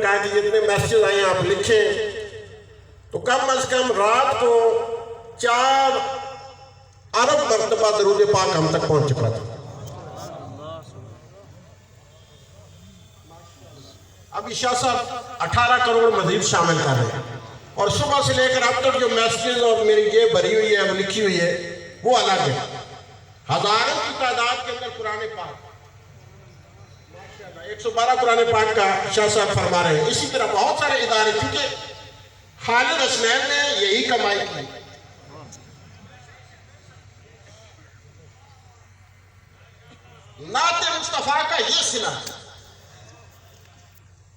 کہا کہ جتنے میسیج آئے ہیں آپ لکھیں، تو کم از کم رات کو 4 ارب مرتبہ درود پاک ہم تک پہنچ چکا تھا۔ اب عشاء صاحب 18 کروڑ مزید شامل کر رہے ہیں، اور صبح سے لے کر اب تک جو میسیجز اور میری یہ بھری ہوئی ہے، وہ لکھی ہوئی ہے، وہ الگ ہے۔ ہزاروں کی تعداد کے اندر قرآن پاک، 112 قرآن پاک کا شاہ صاحب فرما رہے ہیں۔ اسی طرح بہت سارے ادارے، کیونکہ خالد حسنین نے یہی کمائی کی۔ نعت مصطفیٰ کا یہ صلہ،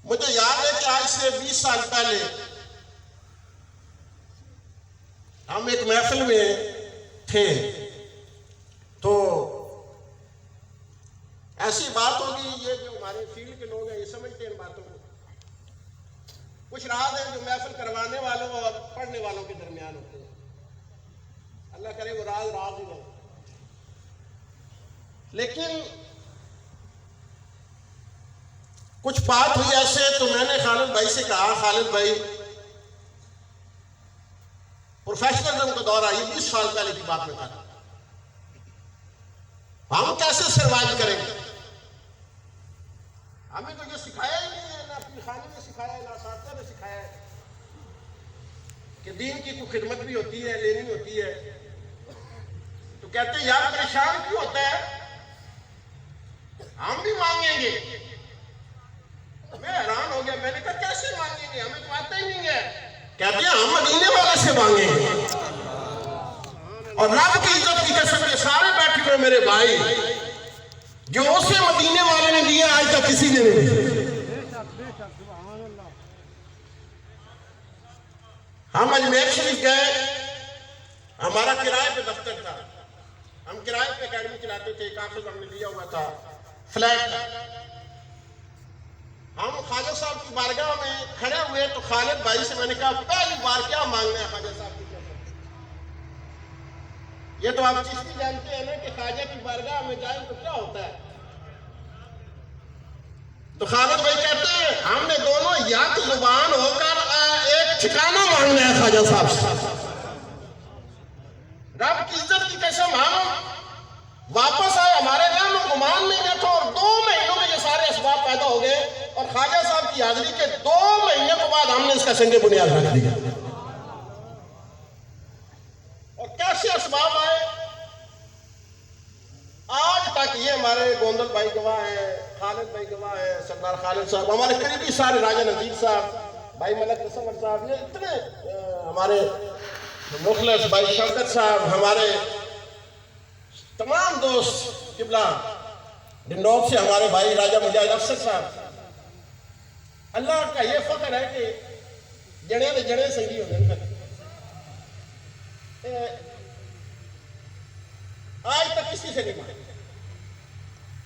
مجھے یاد ہے کہ آج سے 20 سال پہلے ہم ایک محفل میں تھے، تو ایسی بات ہوگی، یہ جو ہمارے فیلڈ کے لوگ ہیں یہ سمجھتے ہیں ان باتوں کو، کچھ راز ہیں جو محفل کروانے والوں اور پڑھنے والوں کے درمیان ہوتے ہیں، اللہ کرے وہ راز ہی رہے۔ لیکن کچھ بات ہوئی ایسے، تو میں نے خالد بھائی سے کہا، خالد بھائی پروفیشنلزم کا دور آئی، 20 سال پہلے کی بات میں کہا، ہم کیسے سروائیو کریں گے؟ ہمیں تو یہ سکھایا ہی نہیں ہے، نہ اپنی خانے میں سکھایا ہے، نہ اساتذہ نے سکھایا ہے کہ دین کی کوئی خدمت بھی ہوتی ہے، لینی ہوتی ہے۔ تو کہتے ہیں یار پریشان کیوں ہوتا ہے، ہم بھی مانگیں گے۔ میں حیران ہو گیا، میں نے کہا کیسے مانگیں گے، ہمیں تو آتا ہی نہیں ہے۔ کہتے ہیں ہم مدینے والے سے مانگیں گے، اور رب کی عزت کی قسم کے سارے بیٹھے ہوئے میرے بھائی، جو اسے مدینے والے نے دیا آج تک کسی نے نہیں۔ ہم اجمیر شریف گئے، ہمارا کرائے پہ دفتر تھا، ہم کرائے پہ اکیڈمی چلاتے تھے، کافی ہم نے لیا ہوا تھا، فلیٹ تھا۔ ہم خواجہ صاحب کی بارگاہ میں کھڑے ہوئے، تو خالد بھائی سے میں نے کہا پہلی بار کیا مانگنا ہے خواجہ صاحب کی طرف؟ یہ تو آپ چیز جانتے ہیں نا کہ خواجہ کی بارگاہ میں جائیں تو کیا ہوتا ہے۔ تو خالد بھائی کہتے ہیں ہم نے دونوں یک زبان ہو کر ایک ٹھکانہ مانگنا ہے خواجہ صاحب سے۔ رب کی عزت کی قسم ہم واپس آئے، ہمارے ذہن میں گمان نہیں رہا تھا، اور 2 مہینوں میں یہ سارے اسباب پیدا ہو گئے، اور خواجہ صاحب کی حاضری کے 2 مہینے کے بعد ہم نے اس کا سنگ بنیاد رکھ دیا۔ اور کیسے اسباب آئے، آج تک یہ ہمارے گوندل بھائی گواہ ہیں، خالد بھائی گواہ ہیں، سردار خالد صاحب، ہمارے قریبی سارے، راجہ نذیر صاحب، بھائی ملک قسمت صاحب، یہ اتنے ہمارے مخلص بھائی شوکت صاحب، ہمارے تمام دوست قبلہ ڈنڈوک سے ہمارے بھائی راجہ مجاہد افسر صاحب، اللہ کا یہ فخر ہے کہ جڑے دے جڑے سنگی ہونے تک آج تک کسی سے نہیں مانگے۔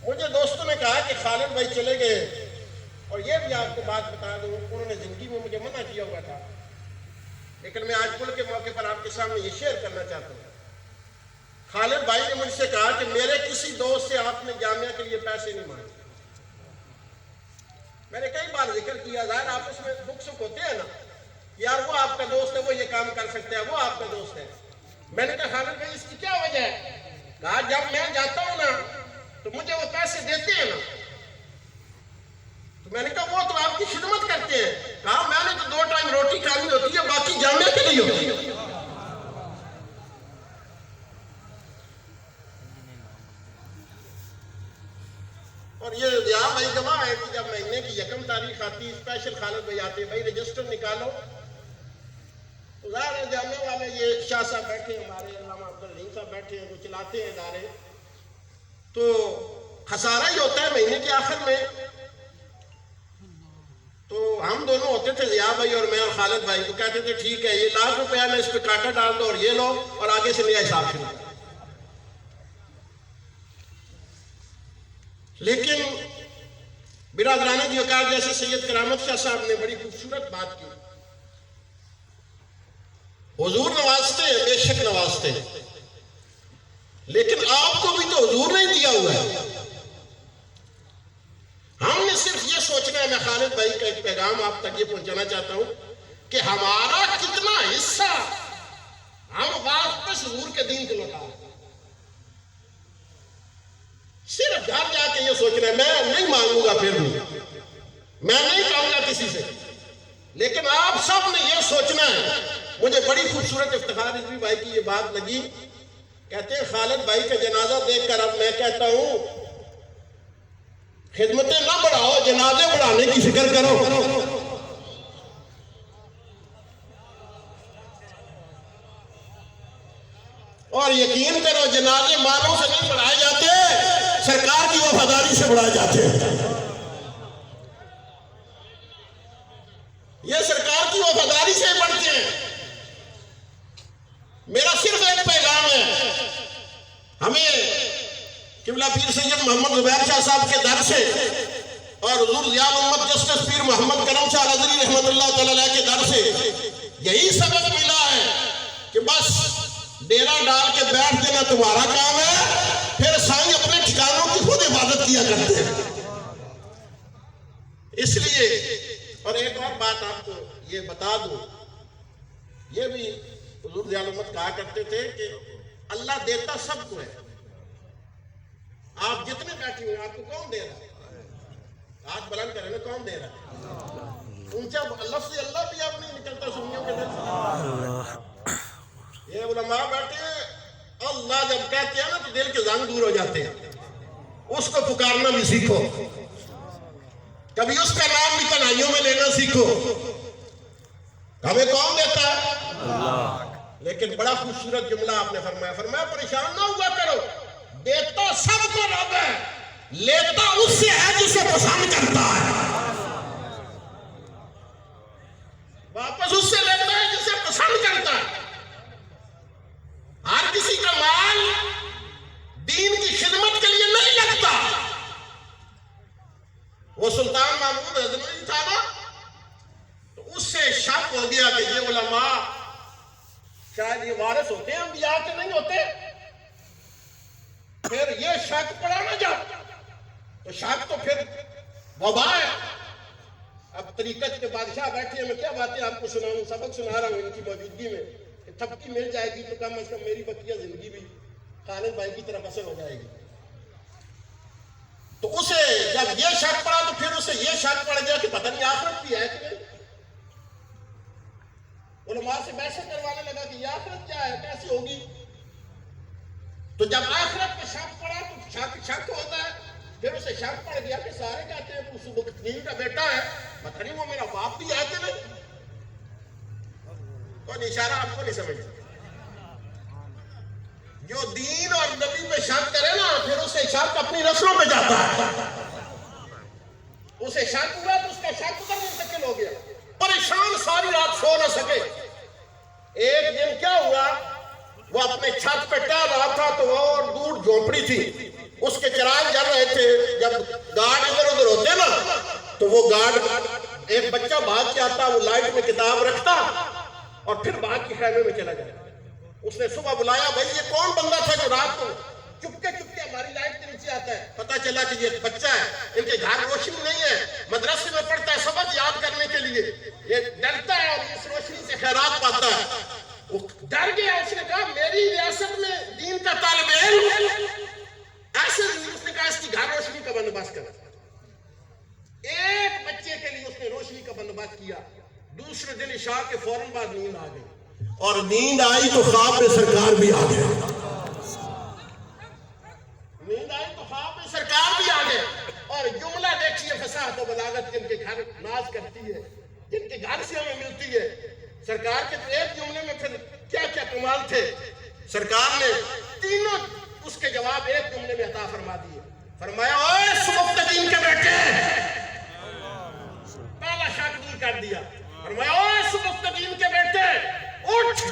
مجھے دوستوں نے کہا کہ خالد بھائی چلے گئے، اور یہ بھی آپ کو بات بتا دوں، انہوں نے زندگی میں مجھے منع کیا ہوا تھا، لیکن میں آج کل کے موقع پر آپ کے سامنے یہ شیئر کرنا چاہتا ہوں۔ خالد بھائی نے مجھ سے کہا کہ میرے کسی دوست سے آپ نے جامعہ کے لیے پیسے نہیں مانگے۔ میں نے کئی بار ذکر کیا، ظاہر آپ اس میں دکھ سکھ ہوتے ہیں نا، یار وہ آپ کا دوست ہے، وہ یہ کام کر سکتا ہے، وہ آپ کا دوست ہے۔ میں نے کہا خالد بھائی اس کی کیا وجہ ہے؟ کہا جب میں جاتا ہوں نا تو مجھے وہ پیسے دیتے ہیں نا، تو میں نے کہا وہ تو آپ کی خدمت کرتے ہیں۔ کہا میں نے تو 2 ٹائم روٹی کھانی ہوتی ہے، باقی جامعہ کے لیے ہوتی ہے۔ اور یہ یہاں بھائی گواہ ہے کہ جب مہینے کی 1 تاریخ آتی، اسپیشل خالد بھائی آتے، بھائی رجسٹر نکالو، تو ظاہر ہے جامعہ والے، یہ شاہ صاحب بیٹھے ہیں، ہمارے علامہ عبدالرحیم صاحب بیٹھے ہیں، جو چلاتے ہیں ادارے، تو خسارہ ہی ہوتا ہے مہینے کے آخر میں۔ تو ہم دونوں ہوتے تھے، ضیاء بھائی اور میں اور خالد بھائی، تو کہتے تھے ٹھیک ہے یہ ₹1,00,000 میں اس پہ کاٹا ڈال دو اور یہ لو، اور آگے سے نیا حساب شروع۔ لیکن برادران کی وقار جیسے سید کرامت شاہ صاحب نے بڑی خوبصورت بات کی، حضور نوازتے ہیں، بے شک نوازتے ہیں، لیکن آپ کو بھی تو حضور نے دیا ہوا ہے۔ ہم نے صرف یہ سوچنا ہے. میں خالد بھائی کا ایک پیغام آپ تک یہ پہنچانا چاہتا ہوں کہ ہمارا کتنا حصہ ہم واپس حضور کے دین کو لوٹا. صرف گھر جا کے یہ سوچنا ہے. میں نہیں مانگوں گا پھر بھی, میں نہیں کہوں گا کسی سے, لیکن آپ سب نے یہ سوچنا ہے. مجھے بڑی خوبصورت افتخار رضوی بھائی کی یہ بات لگی. کہتے ہیں خالد بھائی کا جنازہ دیکھ کر اب میں کہتا ہوں خدمتیں نہ بڑھاؤ, جنازے بڑھانے کی فکر کرو. اور یقین کرو جنازے مالوں سے نہیں بڑھائے جاتے, سرکار کی وفاداری سے بڑھائے جاتے ہیں. یہ سرکار کی وفاداری سے بڑھتے ہیں. میرا صرف ایک پیغام ہے. ہمیں قبلہ پیر سید محمد زبیر شاہ صاحب کے در سے اور حضور ضیاء الامت جسٹس پیر محمد کرم شاہ رضوی رحمت اللہ تعالیٰ کے در سے یہی سبق ملا ہے کہ بس ڈیرا ڈال کے بیٹھ دینا تمہارا کام ہے, پھر سائیں اپنے ٹھکانوں کی خود عبادت کیا کرتے ہیں. اس لیے اور ایک اور بات آپ کو یہ بتا دوں, یہ بھی حضور ضیاء الامت کہا کرتے تھے کہ اللہ دیتا سب کو ہے. آپ جتنے بیٹھے ہوئے آپ کو کون دے رہا ہے؟ ہاتھ بلند کریں نا, کون دے رہا ہے؟ اونچا لفظ اللہ بھی آپ نہیں نکلتا سنیوں کے دل سے. یہ علماء بیٹھے ہیں, اللہ جب کہتے ہیں نا تو دل کے زنگ دور ہو جاتے ہیں. اس کو پکارنا بھی سیکھو, کبھی اس کا نام بھی تنہائیوں میں لینا سیکھو. ہمیں کون دیتا ہے؟ اللہ. لیکن بڑا خوبصورت جملہ آپ نے فرمایا پریشان نہ ہوا کرو, دیتا سب کو رب ہے, لیتا اس سے ہے جسے پسند کرتا ہے. واپس اس سے لیتا ہے جسے پسند کرتا ہے. ہر کسی کا مال دین کی خدمت کے لیے نہیں لگتا. وہ سلطان محمود غزنوی تھا نا, تو اس سے شک ہو گیا کہ یہ علماء شاید یہ وارث ہوتے ہیں انبیاء کے نہیں ہوتے. پھر یہ شک پڑا نا جب, تو شک تو پھر وبا ہے. اب طریقت کے بادشاہ بیٹھے ہیں, میں کیا باتیں آپ کو سناؤں, سبق سنا رہا ہوں ان کی موجودگی میں. تھپکی مل جائے گی تو کم از کم میری بقیہ زندگی بھی خالد بھائی کی طرف اثر ہو جائے گی. تو اسے جب یہ شک پڑا تو پھر اسے یہ شک پڑ گیا کہ پتہ نہیں آخرت بھی ہے کہ نہیں. علماء سے بحث کروانے لگا کہ یہ آخرت کیا ہے, کیسی ہوگی. تو جب آخرت پہ شک پڑا تو شک ہوتا ہے. پھر اسے شک پڑ گیا کہ سارے کہتے ہیں اس مقتدین کا بیٹا ہے, پتہ نہیں وہ میرا باپ بھی ہے کہ نہیں. کون اشارہ آپ کو نہیں سمجھتا. جو دین اور نبی پہ شک کرے نا, پھر اسے شک اپنی نسلوں پہ جاتا ہے. اسے شک ہوا تو اس کا شک ادھر منتقل ہو گیا. پریشان ساری رات سو نہ سکے. ایک دن کیا ہوا, وہ اپنے چھت پہ ٹہل رہا تھا تو وہ اور دور جھونپڑی تھی, اس کے چراغ جل رہے تھے. جب گارڈ ادھر ادھر ہوتے نا تو وہ گارڈ ایک بچہ بھاگ کے آتا, وہ لائٹ میں کتاب رکھتا اور پھر بھاگ کے خیمے میں چلا جائے. اس نے صبح بلایا, بھائی یہ کون بندہ تھا جو رات کو چپکے ہماری لائٹ کے نیچے آتا ہے. پتا چلا کہ یہ بچہ ہے, ان کے گھر روشنی نہیں ہے, مدرسے میں پڑھتا ہے سبق یاد کرنے کے لیے, یہ ڈرتا ہے اور اس روشنی سے خیرات پاتا ہے. وہ ڈر گیا. اس نے کہا میری ریاست میں دین کا طالب علم ایسے نہیں. اس نے کہا اس کی گھر روشنی کا بندوبست کرا. ایک بچے کے لیے اس نے روشنی کا بندوبست کیا. دوسرے دن عشاء کے فوراً بعد نیند آ گئی, اور نیند آئی تو خواب میں سرکار بھی آ گئے. نیند آئی تو خواب میں سرکار بھی آ گئے. اور جملہ دیکھیے فصاحت و بلاغت, جن کے گھر ناز کرتی ہے, جن کے گھر سے ہمیں ملتی ہے. سرکار کے ایک جملے میں پھر کیا کیا کمال تھے. سرکار نے تینوں اس کے جواب ایک جملے میں عطا فرما دیے. فرمایا اوے سبکتگین کے بیٹے, پہلا شک دور کر دیا. فرمایا اوے سبکتگین کے بیٹے, اٹھ,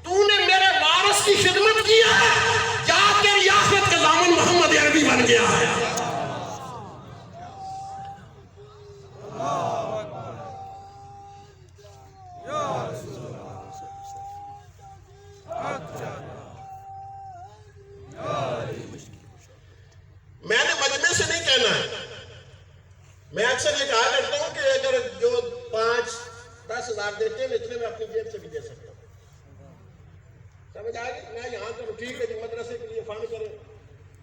تو نے میرے وارث کی خدمت کی ہے, جا کے ریاست کا ضامن محمد عربی بن گیا ہے. میں نے مجمع سے نہیں کہنا ہے, 10,000 دیتے ہیں اتنے میں اپنی جیب سے بھی دے سکتا ہوں. سمجھ آ گئی؟ میں یہاں کروں ٹھیک ہے جی مدرسے کے لیے فنڈ کریں,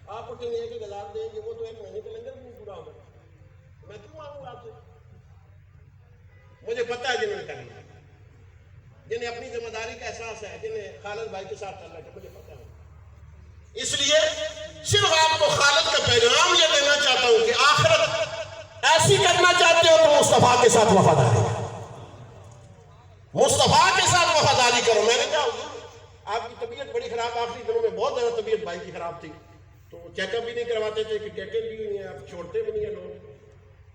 آپ اٹھیں 1,000 دیں گے, وہ تو ایک مہینے کے لنگر بھی نہیں پورا ہوگا, میں کیوں مانگوں آپ سے؟ مجھے پتا ہے جنہوں نے کرنا ہے, جنہیں اپنی ذمہ داری کا احساس ہے, جنہیں خالد بھائی کے ساتھ چل رہا ہے, مجھے پتا ہے. اس لیے صرف آپ کو خالد کا پیغام یہ دینا چاہتا ہوں کہ آخرت ایسی کرنا چاہتے ہو تو مصطفیٰ کے ساتھ وفاداری, مصطفیٰ کے ساتھ وفاداری کرو. میں نے کہا آپ کی طبیعت بڑی خراب, آخری دنوں میں بہت زیادہ طبیعت بھائی کی خراب تھی, تو چیک اپ بھی نہیں کرواتے تھے کہ ڈیٹیل بھی نہیں ہے, اب چھوڑتے بھی نہیں ہیں لوگ,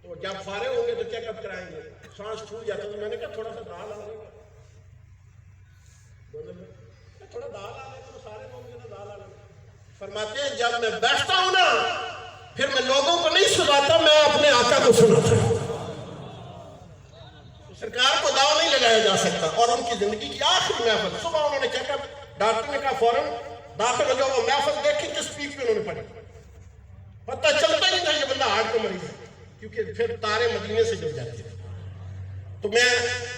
تو جب فارغ ہوں گے تو چیک اپ کرائیں گے. سانس چھوٹ جاتا تو میں نے کہا تھوڑا سا دال آ لیں گے, تھوڑا دال آ لیں گے, سارے لوگ جو نا دال آ لیں گے. فرماتے ہیں جب میں بیٹھتا ہوں نا پھر میں لوگوں کو نہیں سناتا, میں اپنے آقا کو سناتا ہوں. سرکار کو دعویٰ نہیں لگایا جا سکتا. اور ان کی زندگی کی آخری محفل, صبح انہوں نے چیک اپ, ڈاکٹر نے کہا فوراً داخل ہو جاؤ. وہ محفل دیکھی کس پیک پہ انہوں نے پڑھی, پتہ چلتا ہی نہیں یہ بندہ ہارٹ کا مریض ہے, کیونکہ پھر تارے مدینے سے جڑ جاتے ہیں. تو میں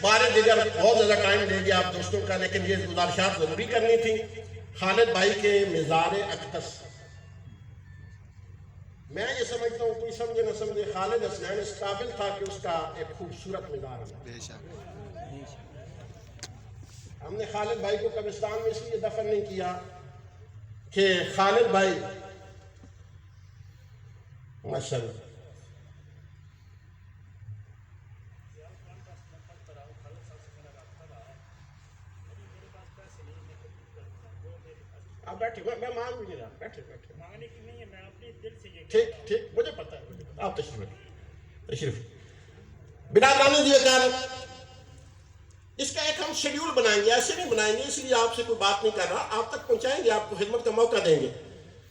بارے دیگر بہت زیادہ ٹائم دے دیا آپ دوستوں کا, لیکن یہ گزارشات ضروری کرنی تھی. خالد بھائی کے مزار اقدس, میں یہ سمجھتا ہوں کوئی سمجھے نہ سمجھے, خالد حسنین اس قابل تھا کہ اس کا ایک خوبصورت مزار ہے. ہم نے خالد بھائی کو قبرستان میں اس لیے دفن نہیں کیا کہ خالد بھائی ماشاءاللہ آپ بیٹھے, میں مانگ بھی نہیں رہا, بیٹھے بیٹھے, مانگنے کی نہیں ہے, میں اپنے دل سے یہ ٹھیک ٹھیک مجھے پتا ہے, آپ تشریف. برادران دیگر اس کا ایک ہم شیڈیول بنائیں گے, ایسے نہیں بنائیں گے اس لیے آپ سے کوئی بات نہیں کر رہا, آپ تک پہنچائیں گے, آپ کو خدمت کا موقع دیں گے,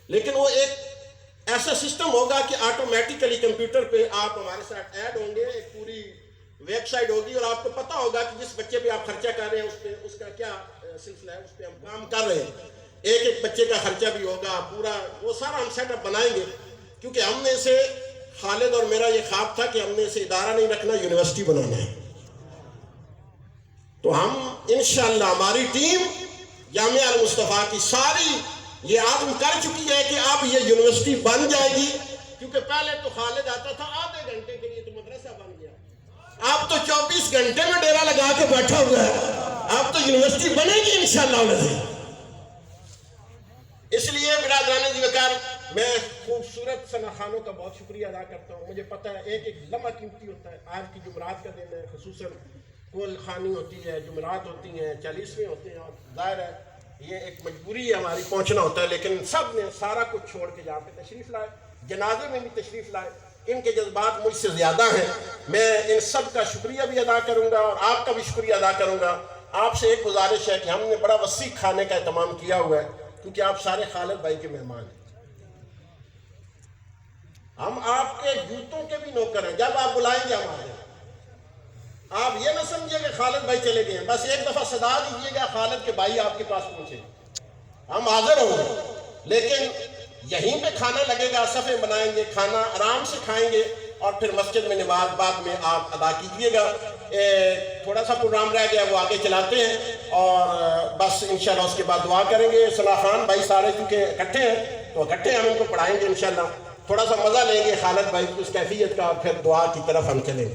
لیکن وہ ایک ایسا سسٹم ہوگا کہ آٹومیٹیکلی کمپیوٹر پہ آپ ہمارے ساتھ ایڈ ہوں گے, ایک پوری ویب سائٹ ہوگی, اور آپ کو پتا ہوگا کہ جس بچے پہ آپ خرچہ کر رہے ہیں اس پہ اس کا کیا سلسلہ ہے, اس پہ ہم کام کر رہے ہیں. ایک ایک بچے کا خرچہ بھی ہوگا پورا, وہ سارا ہم سیٹ اپ بنائیں گے, کیونکہ ہم نے اسے, خالد اور میرا یہ خواب تھا کہ ہم نے اسے ادارہ نہیں رکھنا, یونیورسٹی بنانا ہے. تو ہم انشاءاللہ ہماری ٹیم جامعہ المصطفیٰ کی ساری یہ عزم کر چکی ہے کہ اب یہ یونیورسٹی بن جائے گی, کیونکہ پہلے تو خالد آتا تھا آدھے گھنٹے کے لیے تو مدرسہ بن گیا, اب تو 24 گھنٹے میں ڈیرا لگا کے بیٹھا ہوا ہے, اب تو یونیورسٹی بنے گی انشاءاللہ. اس لیے برادران دیگر میں خوبصورت ثنا خانوں کا بہت شکریہ ادا کرتا ہوں. مجھے پتہ ہے ایک ایک لمحہ قیمتی ہوتا ہے. آج کی جمعرات کا دن ہے, خصوصاً کول خانی ہوتی ہے, جمعرات ہوتی ہیں, 40ویں ہوتے ہیں, اور ظاہر ہے یہ ایک مجبوری ہے ہماری, پہنچنا ہوتا ہے, لیکن سب نے سارا کچھ چھوڑ کے یہاں پہ تشریف لائے, جنازے میں بھی تشریف لائے. ان کے جذبات مجھ سے زیادہ ہیں, میں ان سب کا شکریہ بھی ادا کروں گا اور آپ کا بھی شکریہ ادا کروں گا. آپ سے ایک گزارش ہے کہ ہم نے بڑا وسیع کھانے کا اہتمام کیا ہوا ہے, کیونکہ آپ سارے خالد بھائی کے مہمان ہیں. ہم آپ کے جوتوں کے بھی نوکر ہیں, جب آپ بلائیں گے ہم آ جائیں. آپ یہ نہ سمجھیں کہ خالد بھائی چلے گئے ہیں, بس ایک دفعہ صدا دیجیے گا خالد کے بھائی آپ کے پاس پہنچے, ہم حاضر ہوں گے. لیکن یہیں پہ کھانا لگے گا, صفیں بنائیں گے, کھانا آرام سے کھائیں گے, اور پھر مسجد میں نماز بعد میں آپ ادا کیجیے گا. تھوڑا سا پروگرام رہ گیا وہ آگے چلاتے ہیں, اور بس انشاءاللہ اس کے بعد دعا کریں گے. ثنا خان بھائی سارے کیونکہ اکٹھے ہیں تو اکٹھے ہم ان کو پڑھائیں گے انشاءاللہ. تھوڑا سا مزہ لیں گے خالد بھائی کی اس کیفیت کا, اور پھر دعا کی طرف ہم چلیں گے.